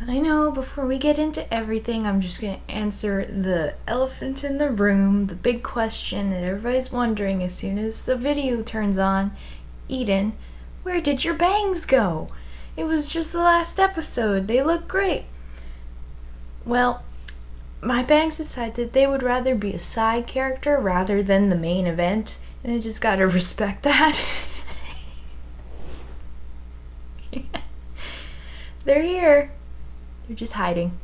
I know, before we get into everything, I'm just going to answer the elephant in the room, the big question that everybody's wondering as soon as the video turns on. Eden, where did your bangs go? It was just the last episode. They look great. Well, my bangs decided they would rather be a side character rather than the main event, and I just gotta respect that. They're here. They're just hiding.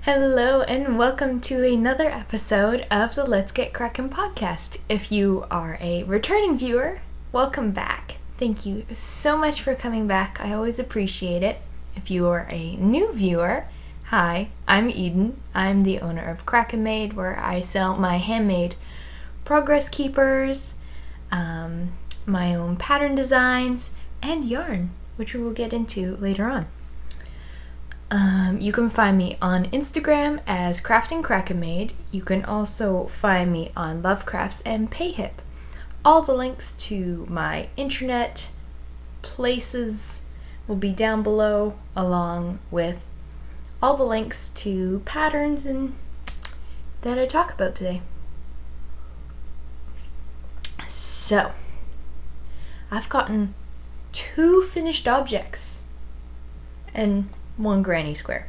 Hello and welcome to another episode of the Let's Get Kraken podcast. If you are a returning viewer, welcome back. Thank you so much for coming back. I always appreciate it. If you are a new viewer, hi, I'm Eden. I'm the owner of Kraken Made, where I sell my handmade progress keepers, my own pattern designs, and yarn, which we will get into later on. You can find me on Instagram as Crafting Kraken Made. You can also find me on Lovecrafts and Payhip. All the links to my internet places will be down below, along with all the links to patterns and that I talk about today. So, I've gotten 2 finished objects and 1 granny square.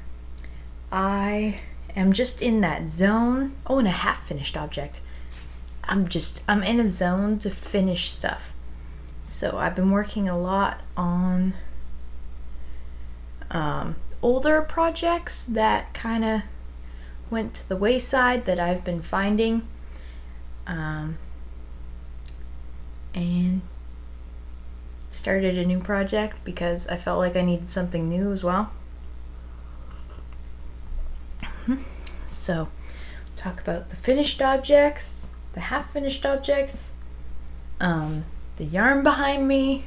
I am just in that zone. Oh, and a half finished object. I'm in a zone to finish stuff. So I've been working a lot on older projects that kind of went to the wayside that I've been finding, and started a new project because I felt like I needed something new as well. So, talk about the finished objects, the half-finished objects, the yarn behind me,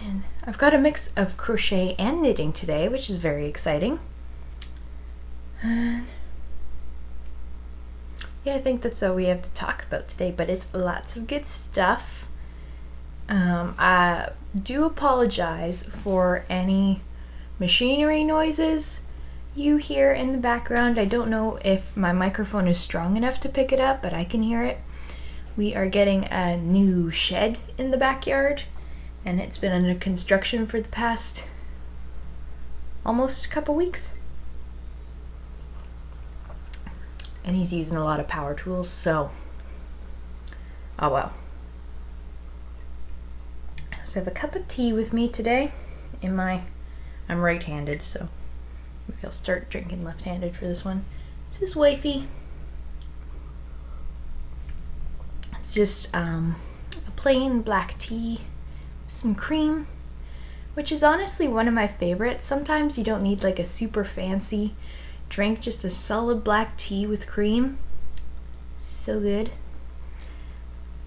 and I've got a mix of crochet and knitting today, which is very exciting. And yeah, I think that's all we have to talk about today, but it's lots of good stuff. I do apologize for any machinery noises you hear in the background. I don't know if my microphone is strong enough to pick it up, but I can hear it. We are getting a new shed in the backyard, and it's been under construction for the past almost a couple weeks. And he's using a lot of power tools, so oh well. So I have a cup of tea with me today. I'm right-handed, so maybe I'll start drinking left-handed for this one. This is wifey. It's just a plain black tea, some cream, which is honestly one of my favorites. Sometimes you don't need like a super fancy drink, just a solid black tea with cream. So good.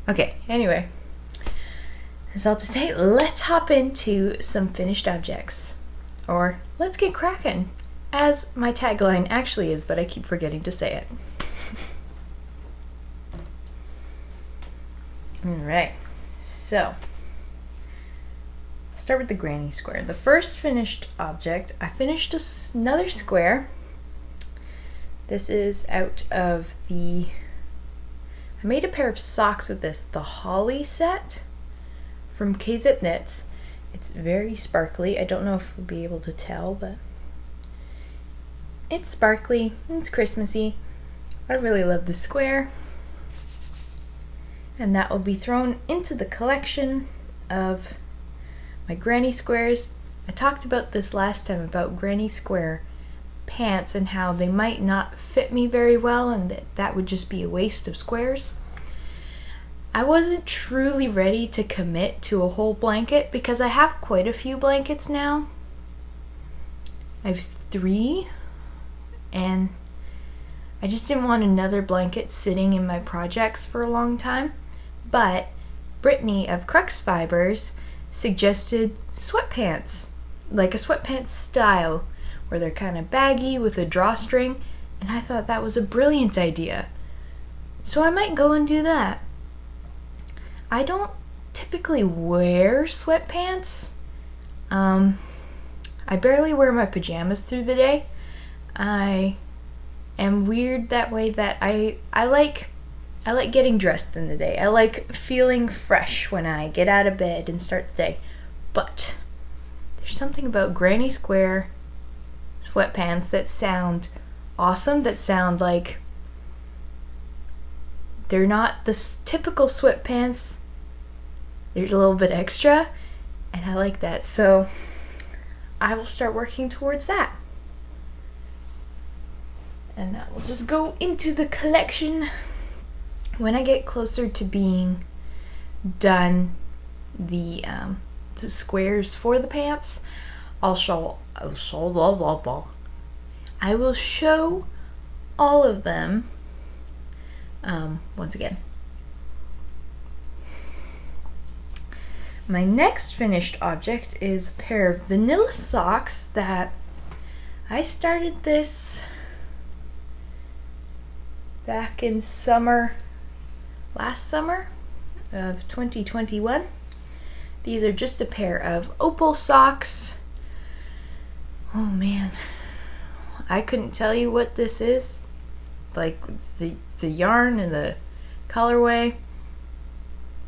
Okay, anyway, that's all to say, let's hop into some finished objects. Or let's get crackin', as my tagline actually is, but I keep forgetting to say it. Alright, so I'll start with the granny square. The first finished object, I finished another square. This is out of I made a pair of socks with this, the Holly set from K-Zip Knits. It's very sparkly. I don't know if you'll be able to tell, but it's sparkly, it's Christmassy. I really love the square. And that will be thrown into the collection of my granny squares. I talked about this last time about granny square pants and how they might not fit me very well and that would just be a waste of squares. I wasn't truly ready to commit to a whole blanket because I have quite a few blankets now. I have 3, and I just didn't want another blanket sitting in my projects for a long time. But Brittany of Crux Fibers suggested sweatpants, like a sweatpants style, where they're kind of baggy with a drawstring, and I thought that was a brilliant idea. So I might go and do that. I don't typically wear sweatpants. I barely wear my pajamas through the day. I am weird that way that I like getting dressed in the day. I like feeling fresh when I get out of bed and start the day. But there's something about granny square sweatpants that sound awesome, that sound like they're not the typical sweatpants. There's a little bit extra, and I like that. So I will start working towards that. And that will just go into the collection when I get closer to being done the squares for the pants. I will show all of them once again. My next finished object is a pair of vanilla socks that I started this back in last summer of 2021. These are just a pair of Opal Socks. Oh man, I couldn't tell you what this is, like the yarn and the colorway.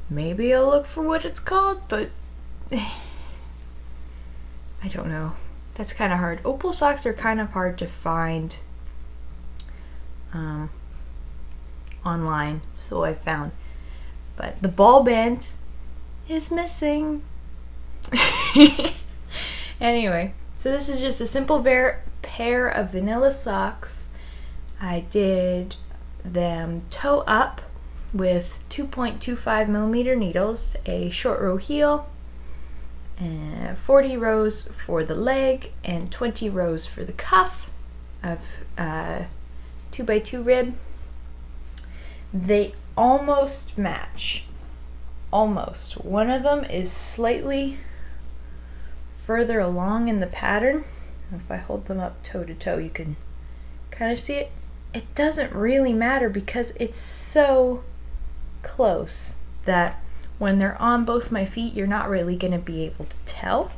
Maybe I'll look for what it's called, but I don't know. That's kind of hard. Opal socks are kind of hard to find online, so I found. But the ball band is missing. Anyway, so this is just a simple pair of vanilla socks. I did them toe up with 2.25 millimeter needles, a short row heel, and 40 rows for the leg, and 20 rows for the cuff of 2x2 rib. They almost match. Almost. One of them is slightly further along in the pattern. If I hold them up toe to toe, you can kind of see it. It doesn't really matter because it's so close that when they're on both my feet, you're not really going to be able to tell.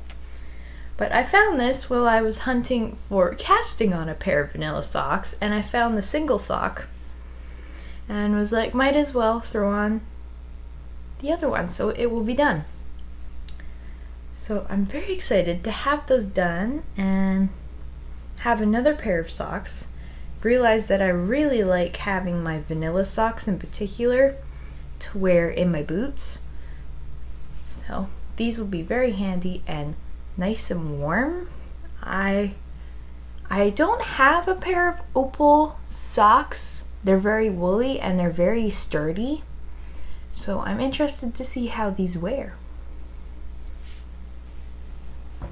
But I found this while I was hunting for casting on a pair of vanilla socks, and I found the single sock and was like, might as well throw on the other one so it will be done. So I'm very excited to have those done and have another pair of socks. Realized that I really like having my vanilla socks in particular to wear in my boots. So these will be very handy and nice and warm. I don't have a pair of Opal socks. They're very woolly and they're very sturdy. So I'm interested to see how these wear.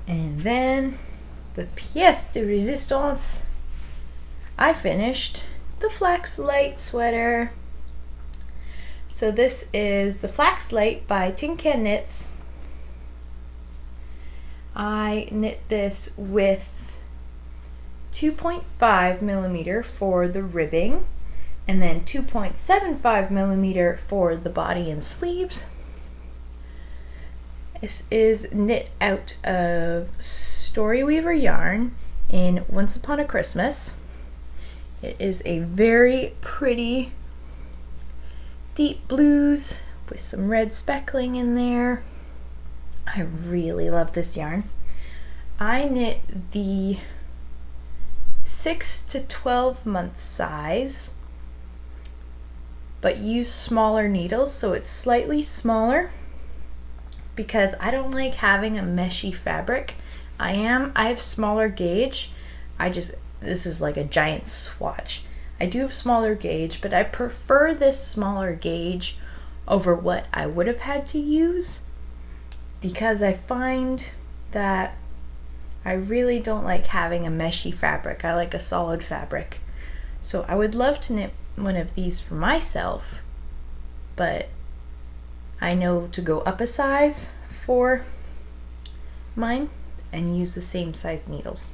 And then the pièce de résistance. I finished the Flax light sweater. So this is the Flax light by Tin Can Knits. I knit this with 2.5 millimeter for the ribbing, and then 2.75 millimeter for the body and sleeves. This is knit out of Storyweaver yarn in Once Upon a Christmas. It is a very pretty deep blues with some red speckling in there. I really love this yarn. I knit the 6 to 12 month size, but use smaller needles, so it's slightly smaller because I don't like having a meshy fabric. I have smaller gauge. This is like a giant swatch. I do have smaller gauge, but I prefer this smaller gauge over what I would have had to use because I find that I really don't like having a meshy fabric. I like a solid fabric. So I would love to knit one of these for myself, but I know to go up a size for mine and use the same size needles.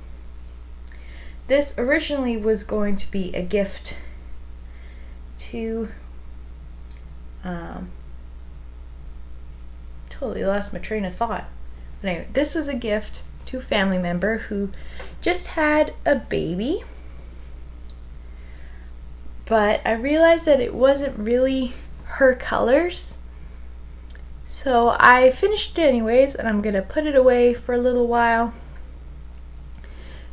this originally was going to be a gift to, totally lost my train of thought. But anyway, this was a gift to a family member who just had a baby. But I realized that it wasn't really her colors. So I finished it anyways, and I'm gonna put it away for a little while.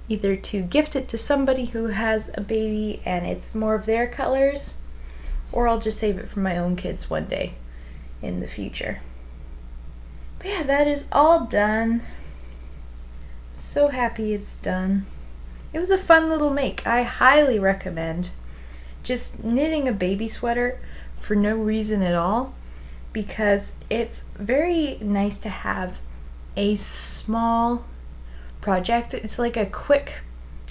Either to gift it to somebody who has a baby and it's more of their colors, or I'll just save it for my own kids one day in the future. But yeah, that is all done. So happy it's done. It was a fun little make. I highly recommend just knitting a baby sweater for no reason at all, because it's very nice to have a small project. It's like a quick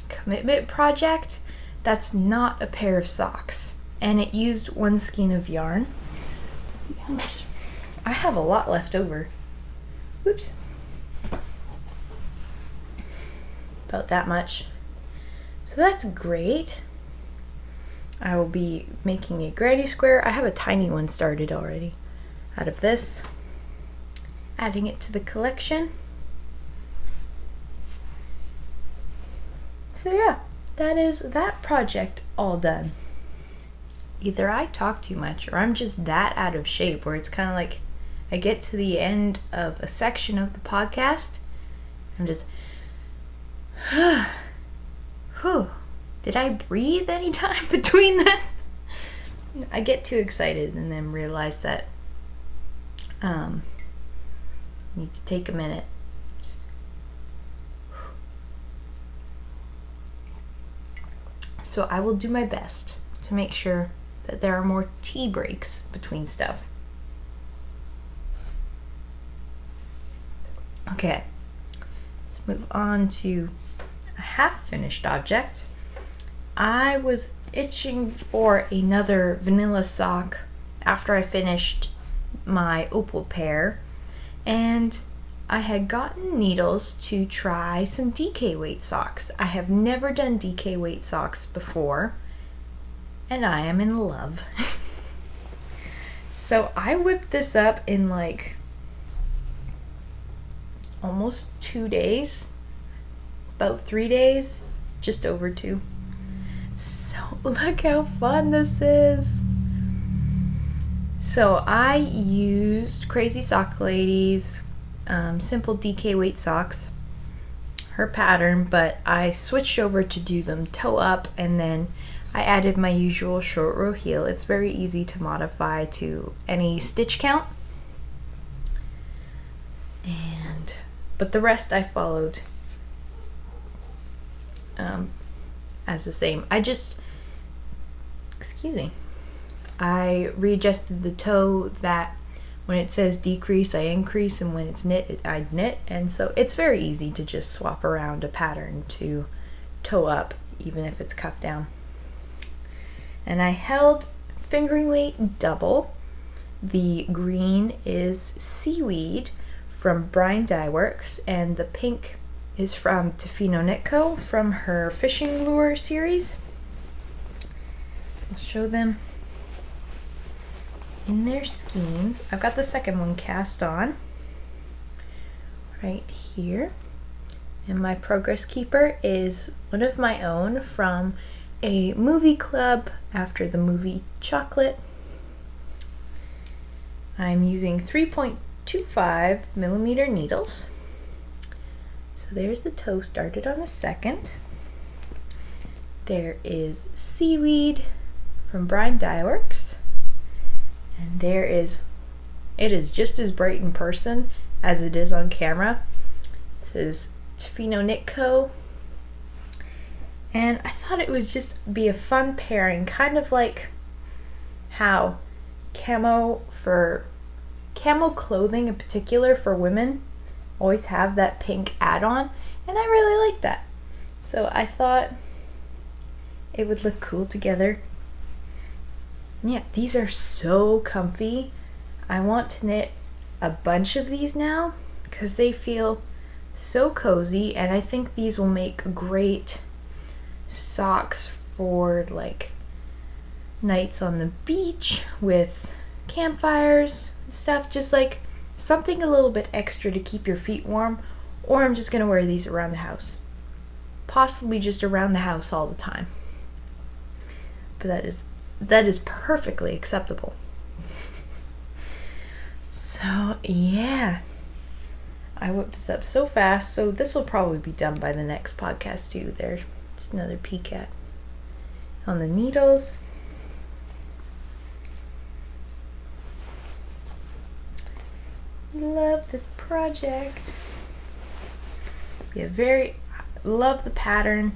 commitment project that's not a pair of socks. And it used 1 skein of yarn. Let's see how much. I have a lot left over. Oops. About that much. So that's great. I will be making a granny square. I have a tiny one started already out of this. Adding it to the collection. So yeah, that is that project all done. Either I talk too much or I'm just that out of shape where it's kind of like I get to the end of a section of the podcast. I'm just, whew. Did I breathe any time between them? I get too excited and then realize that I need to take a minute. So I will do my best to make sure that there are more tea breaks between stuff. Okay, let's move on to a half-finished object. I was itching for another vanilla sock after I finished my Opal pair, and I had gotten needles to try some DK weight socks. I have never done DK weight socks before, and I am in love. So I whipped this up in like almost 2 days, about 3 days, just over 2. So look how fun this is. So I used Crazy Sock Lady's simple DK weight socks, her pattern, but I switched over to do them toe up, and then I added my usual short row heel. It's very easy to modify to any stitch count. But the rest I followed as the same. I readjusted the toe that when it says decrease, I increase, and when it's knit, I knit. And so it's very easy to just swap around a pattern to toe up, even if it's cuffed down. And I held fingering weight double. The green is Seaweed from Brian Dye Works, and the pink is from Tofino Knit Co. from her fishing lure series. I'll show them in their skeins. I've got the second one cast on right here, and my progress keeper is one of my own from a movie club after the movie Chocolate. I'm using 3.25 millimeter needles. So there's the toe started on the second. There is Seaweed from Brian Dye Works. And there is, it is just as bright in person as it is on camera. This is Tofino Knit Co. And I thought it would just be a fun pairing, kind of like how camo clothing in particular for women always have that pink add-on, and I really like that. So I thought it would look cool together. Yeah, these are so comfy. I want to knit a bunch of these now because they feel so cozy, and I think these will make great socks for like nights on the beach with campfires and stuff, just like something a little bit extra to keep your feet warm. Or I'm just gonna wear these around the house, possibly just around the house all the time, but that is perfectly acceptable. So yeah, I whipped this up so fast, so this will probably be done by the next podcast too. There's just another peek at on the needles. Love this project. Love the pattern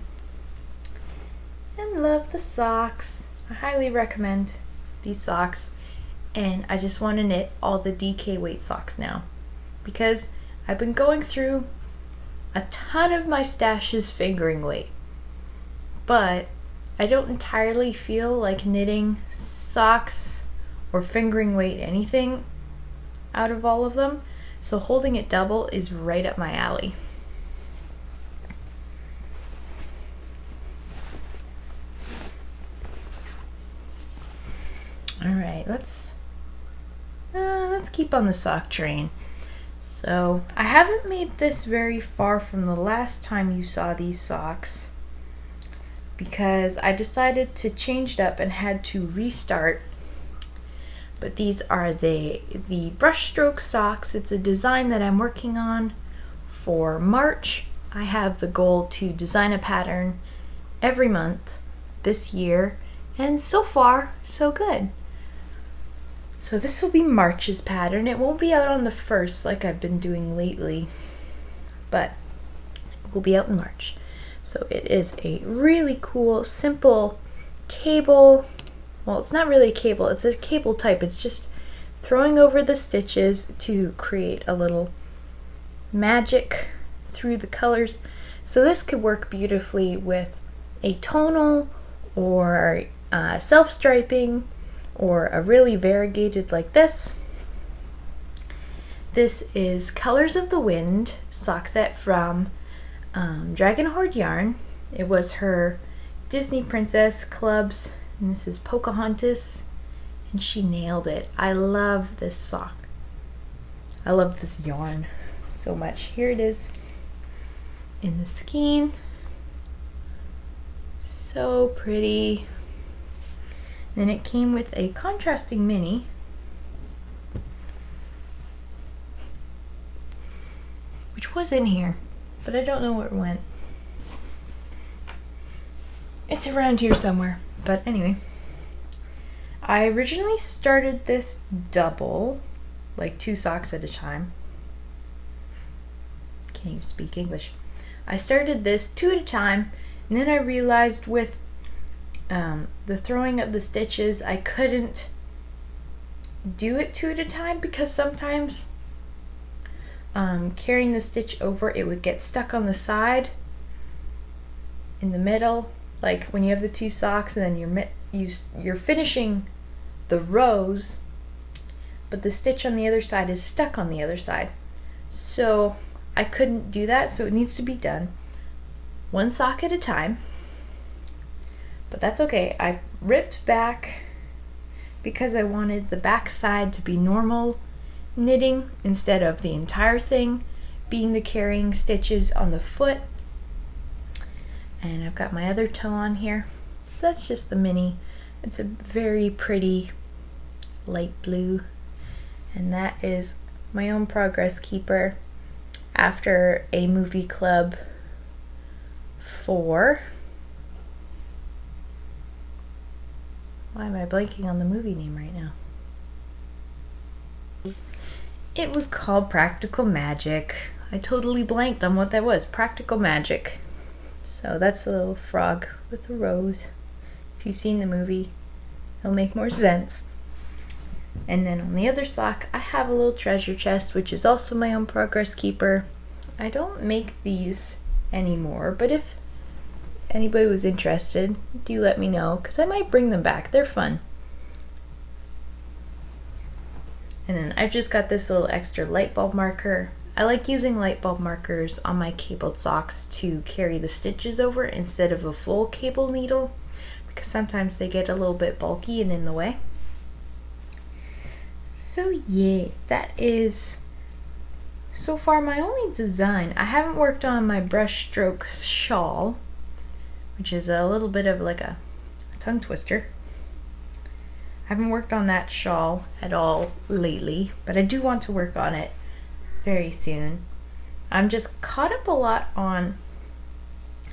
and love the socks. I highly recommend these socks, and I just want to knit all the DK weight socks now because I've been going through a ton of my stashes fingering weight, but I don't entirely feel like knitting socks or fingering weight anything out of all of them, so holding it double is right up my alley. All right, let's keep on the sock train. So I haven't made this very far from the last time you saw these socks because I decided to change it up and had to restart. But these are the brushstroke socks. It's a design that I'm working on for March. I have the goal to design a pattern every month this year, and so far, so good. So this will be March's pattern. It won't be out on the 1st like I've been doing lately, but it will be out in March. So it is a really cool, simple cable. Well, it's not really a cable, it's a cable type. It's just throwing over the stitches to create a little magic through the colors. So this could work beautifully with a tonal or self-striping or a really variegated like this. This is Colors of the Wind sock set from Dragon Horde Yarn. It was her Disney Princess Clubs, and this is Pocahontas, and she nailed it. I love this sock. I love this yarn so much. Here it is in the skein. So pretty. Then it came with a contrasting mini, which was in here, but I don't know where it went. It's around here somewhere. But anyway, I originally started this double, like 2 socks at a time. Can't even speak English. I started this 2 at a time, and then I realized with the throwing of the stitches, I couldn't do it 2 at a time because sometimes carrying the stitch over, it would get stuck on the side in the middle. Like when you have the 2 socks and then you're finishing the rows, but the stitch on the other side is stuck on the other side. So I couldn't do that, so it needs to be done 1 sock at a time. But that's okay. I ripped back because I wanted the back side to be normal knitting instead of the entire thing being the carrying stitches on the foot. And I've got my other toe on here. So that's just the mini. It's a very pretty light blue. And that is my own progress keeper after a movie club for... Why am I blanking on the movie name right now? It was called Practical Magic. I totally blanked on what that was. Practical Magic. So that's a little frog with a rose. If you've seen the movie, it'll make more sense. And then on the other sock, I have a little treasure chest, which is also my own progress keeper. I don't make these anymore, but if anybody was interested, do let me know, because I might bring them back. They're fun. And then I've just got this little extra light bulb marker. I like using light bulb markers on my cabled socks to carry the stitches over instead of a full cable needle, because sometimes they get a little bit bulky and in the way. So yeah, that is so far my only design. I haven't worked on my brush stroke shawl, which is a little bit of like a tongue twister. I haven't worked on that shawl at all lately, but I do want to work on it very soon. I'm just caught up a lot on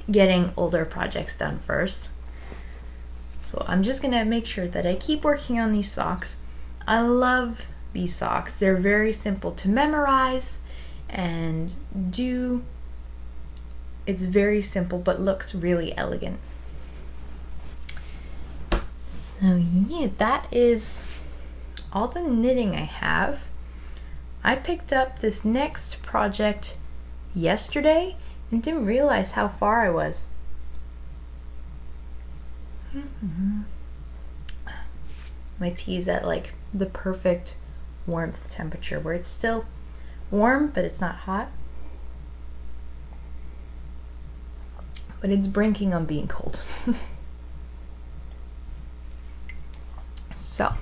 getting older projects done first. So I'm just gonna make sure that I keep working on these socks. I love these socks. They're very simple to memorize and do. It's very simple but looks really elegant. So yeah, that is all the knitting I have. I picked up this next project yesterday and didn't realize how far I was. My tea is at like the perfect warmth temperature where it's still warm but it's not hot. But it's brinking on being cold. So,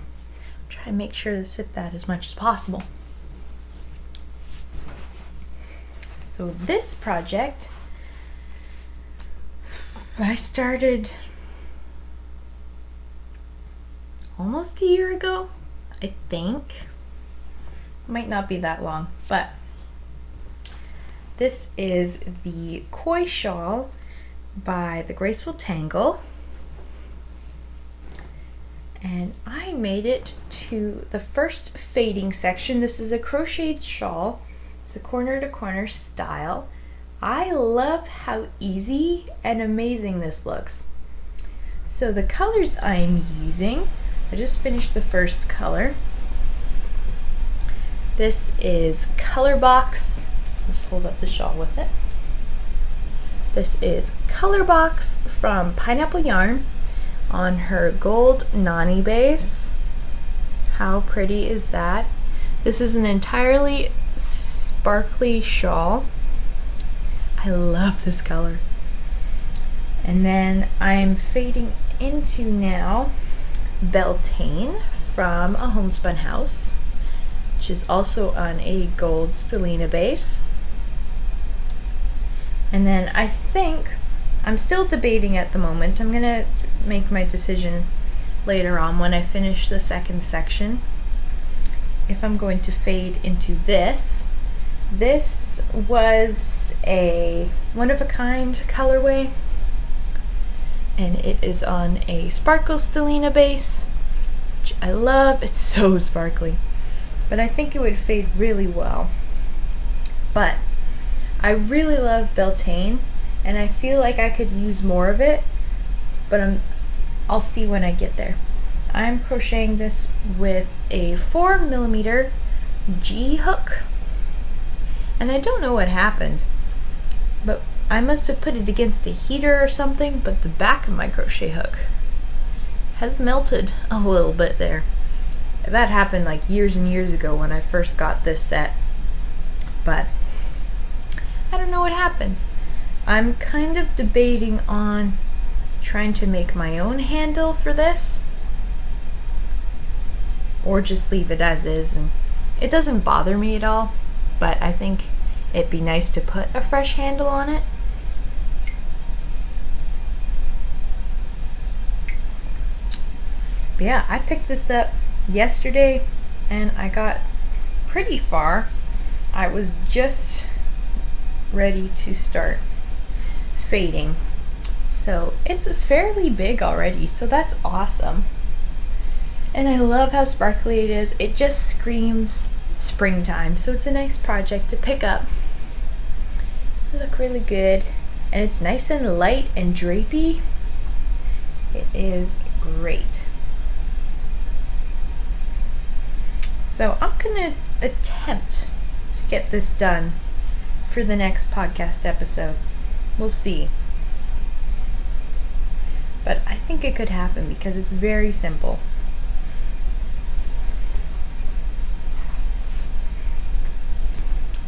try and make sure to sip that as much as possible. So this project, I started almost a year ago, I think. Might not be that long, but this is the Koi shawl by the Graceful Tangle. And I made it to the first fading section. This is a crocheted shawl. It's a corner to corner style. I love how easy and amazing this looks. So the colors I'm using, I just finished the first color. This is Color Box. Just hold up the shawl with it. This is Color Box from Pineapple Yarn on her gold Nani base. How pretty is that? This is an entirely sparkly shawl. I love this color. And then I'm fading into now Beltane from a Homespun House, which is also on a gold Stellina base. And then I think, I'm still debating at the moment, I'm gonna make my decision later on when I finish the second section, if I'm going to fade into this. This was a one-of-a-kind colorway, and it is on a sparkle Stellina base, which I love. It's so sparkly, but I think it would fade really well. But I really love Beltane, and I feel like I could use more of it, but I'll see when I get there. I'm crocheting this with a 4mm G hook, and I don't know what happened, but I must have put it against a heater or something, but the back of my crochet hook has melted a little bit there. That happened like years and years ago when I first got this set, but I don't know what happened. I'm kind of debating on trying to make my own handle for this, or just leave it as is. And it doesn't bother me at all, but I think it'd be nice to put a fresh handle on it. But yeah, I picked this up yesterday and I got pretty far. I was just ready to start fading. So it's fairly big already, so that's awesome. And I love how sparkly it is. It just screams springtime, so it's a nice project to pick up. They look really good, and it's nice and light and drapey. It is great. So I'm gonna attempt to get this done for the next podcast episode. We'll see. But I think it could happen because it's very simple.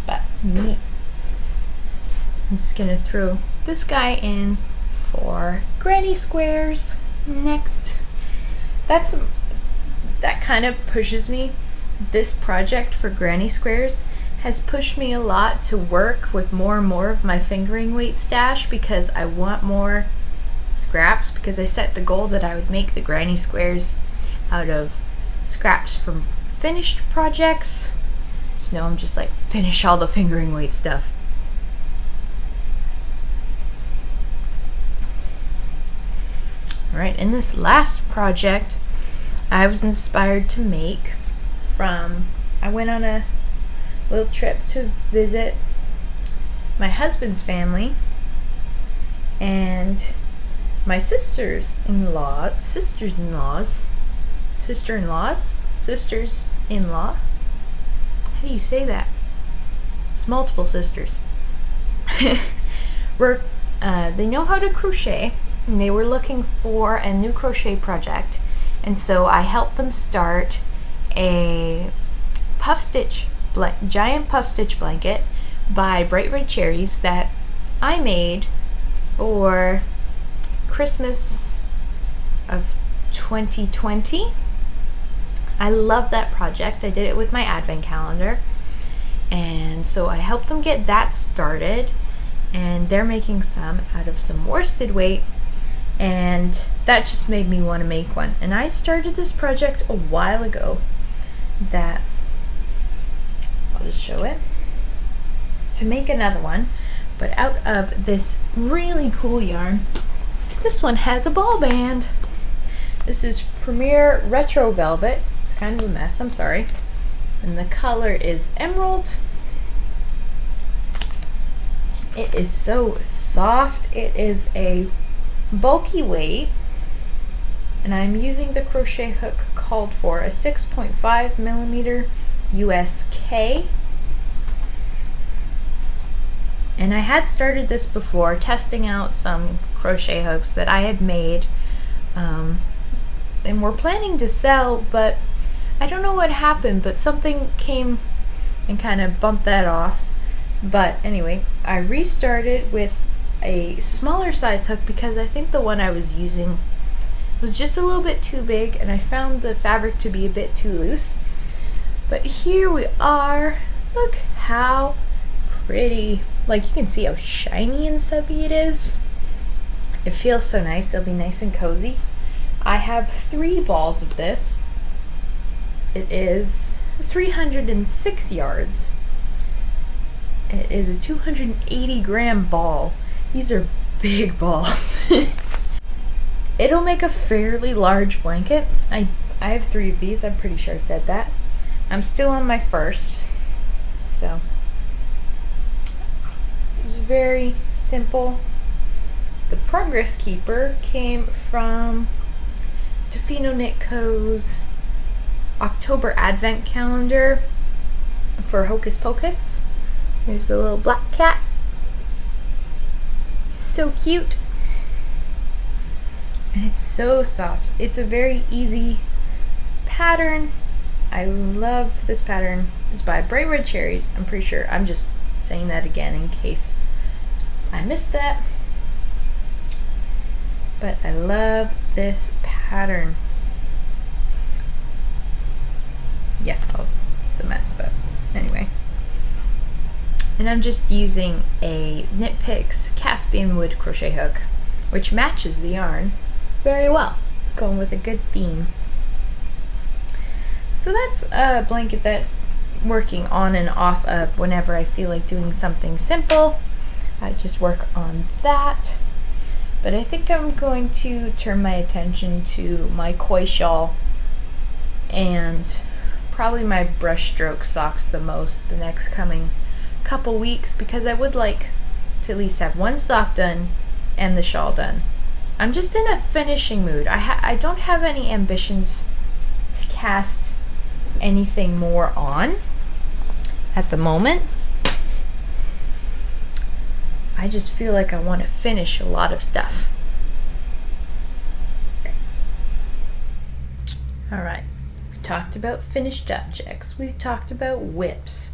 But Neat. I'm just gonna throw this guy in for granny squares next. That kind of pushes me. This project for granny squares has pushed me a lot to work with more and more of my fingering weight stash because I want more scraps, because I set the goal that I would make the granny squares out of scraps from finished projects. So now I'm just like, finish all the fingering weight stuff. Alright, in this last project, I was inspired to make from, I went on a little trip to visit my husband's family and my sister-in-law. How do you say that? It's multiple sisters. They know how to crochet, and they were looking for a new crochet project, and so I helped them start a giant puff stitch blanket by Bright Red Cherries that I made for Christmas of 2020. I love that project. I did it with my advent calendar, and so I helped them get that started, and they're making some out of some worsted weight, and that just made me want to make one. And I started this project a while ago that I'll just show it to make another one, but out of this really cool yarn. This one has a ball band. This is Premier Retro Velvet. It's kind of a mess, I'm sorry. And the color is emerald. It is so soft. It is a bulky weight, and I'm using the crochet hook called for, a 6.5 millimeter USK. And I had started this before, testing out some crochet hooks that I had made and were planning to sell, but I don't know what happened, but something came and kind of bumped that off. But anyway, I restarted with a smaller size hook because I think the one I was using was just a little bit too big, and I found the fabric to be a bit too loose. But here we are. Look how pretty. Like, you can see how shiny and subby it is. It feels so nice. It'll be nice and cozy. I have 3 balls of this. It is 306 yards. It is a 280 gram ball. These are big balls. It'll make a fairly large blanket. I have 3 of these. I'm pretty sure I said that. I'm still on my first. So it was very simple. The Progress Keeper came from Tofino Knit Co.'s October Advent Calendar for Hocus Pocus. There's the little black cat. So cute. And it's so soft. It's a very easy pattern. I love this pattern. It's by Bright Red Cherries. I'm pretty sure. I'm just saying that again in case I missed that. But I love this pattern. Yeah, oh, it's a mess, but anyway. And I'm just using a Knit Picks Caspian wood crochet hook, which matches the yarn very well. It's going with a good theme. So that's a blanket that I'm working on and off of whenever I feel like doing something simple. I just work on that. But I think I'm going to turn my attention to my koi shawl and probably my brushstroke socks the most the next coming couple weeks, because I would like to at least have one sock done and the shawl done. I'm just in a finishing mood. I don't have any ambitions to cast anything more on at the moment. I just feel like I want to finish a lot of stuff. Alright, we've talked about finished objects. We've talked about whips.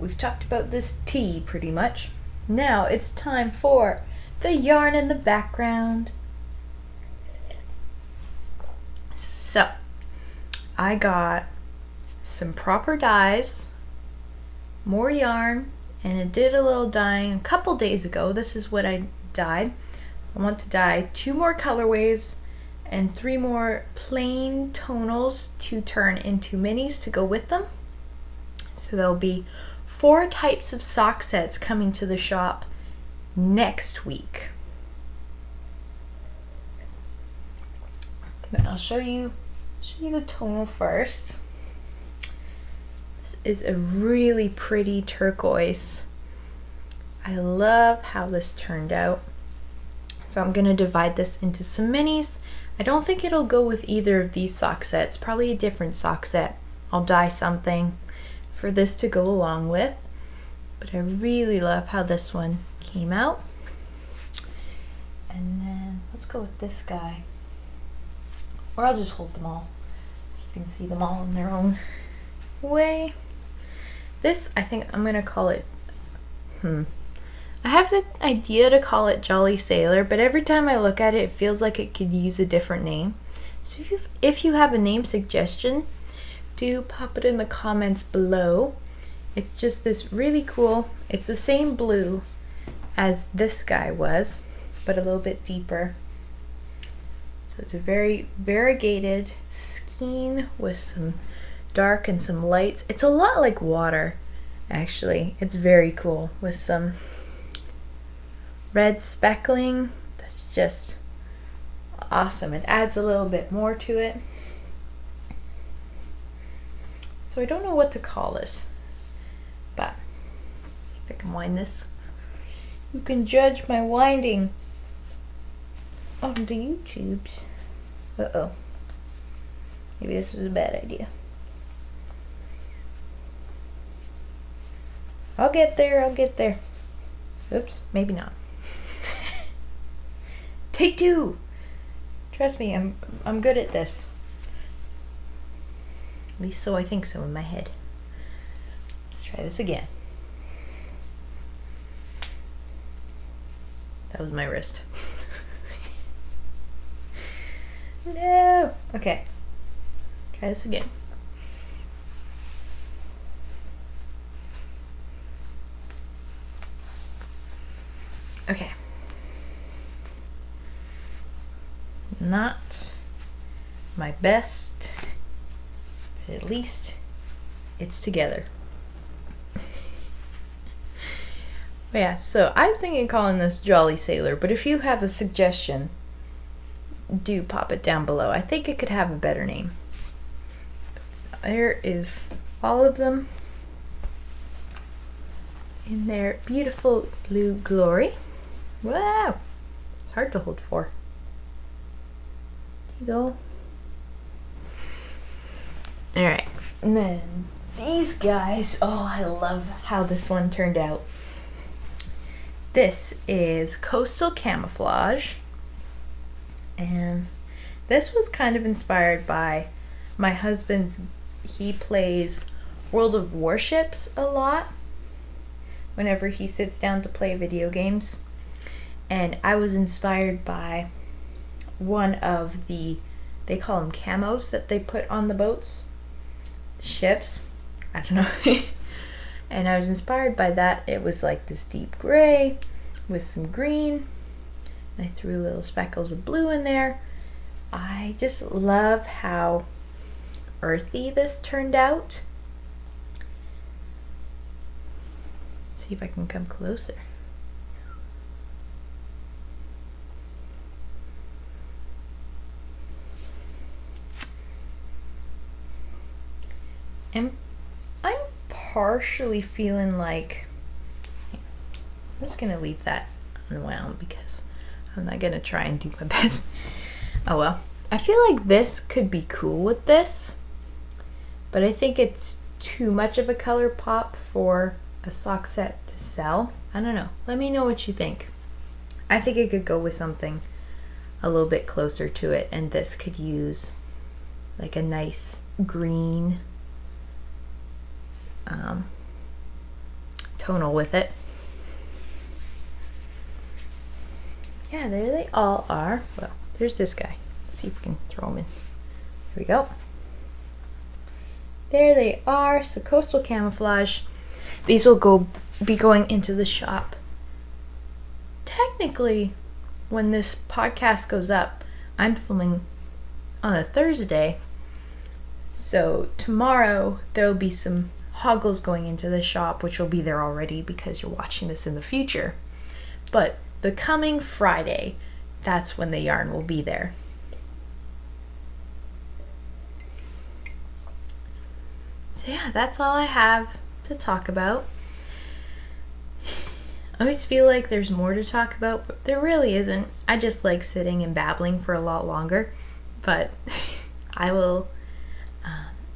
we've talked about this tee pretty much. Now it's time for the yarn in the background. So, I got some proper dyes, more yarn, and I did a little dyeing a couple days ago. This is what I dyed. I want to dye 2 more colorways and 3 more plain tonals to turn into minis to go with them. So there'll be 4 types of sock sets coming to the shop next week. But I'll show you the tonal first. This is a really pretty turquoise. I love how this turned out. So I'm going to divide this into some minis. I don't think it'll go with either of these sock sets, probably a different sock set. I'll dye something for this to go along with. But I really love how this one came out. And then let's go with this guy. Or I'll just hold them all. You can see them all in their own way. This, I think I'm going to call it, I have the idea to call it Jolly Sailor, but every time I look at it, it feels like it could use a different name. So if you have a name suggestion, do pop it in the comments below. It's just this really cool, it's the same blue as this guy was, but a little bit deeper. So it's a very variegated skein with some dark and some lights. It's a lot like water, actually. It's very cool with some red speckling. That's just awesome. It adds a little bit more to it. So I don't know what to call this, but see if I can wind this. You can judge my winding on the YouTubes. Uh-oh. Maybe this was a bad idea. I'll get there. Oops, maybe not. Take 2. Trust me, I'm good at this. At least so I think so in my head. Let's try this again. That was my wrist. No. Okay. Try this again. Okay. Not my best, but at least it's together. Yeah, so I was thinking of calling this Jolly Sailor, but if you have a suggestion, do pop it down below. I think it could have a better name. There is all of them in their beautiful blue glory. Wow! It's hard to hold 4. There you go. Alright, and then these guys. Oh, I love how this one turned out. This is Coastal Camouflage. And this was kind of inspired by my husband's, he plays World of Warships a lot whenever he sits down to play video games. And I was inspired by one of the, they call them camos that they put on the boats, ships, I don't know. And I was inspired by that. It was like this deep gray with some green. I threw little speckles of blue in there. I just love how earthy this turned out. Let's see if I can come closer. And I'm partially feeling like, I'm just gonna leave that unwound because I'm not gonna try and do my best. Oh well. I feel like this could be cool with this, but I think it's too much of a color pop for a sock set to sell. I don't know. Let me know what you think. I think it could go with something a little bit closer to it, and this could use like a nice green tonal with it. Yeah, there they all are. Well, there's this guy. Let's see if we can throw him in. Here we go. There they are. So Coastal Camouflage. These will be going into the shop. Technically, when this podcast goes up, I'm filming on a Thursday. So tomorrow there will be some hoggles going into the shop, which will be there already because you're watching this in the future. But the coming Friday, that's when the yarn will be there. So yeah, that's all I have to talk about. I always feel like there's more to talk about, but there really isn't. I just like sitting and babbling for a lot longer. But I will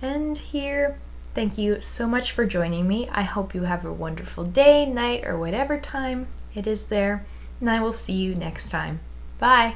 end here. Thank you so much for joining me. I hope you have a wonderful day, night, or whatever time it is there. And I will see you next time. Bye.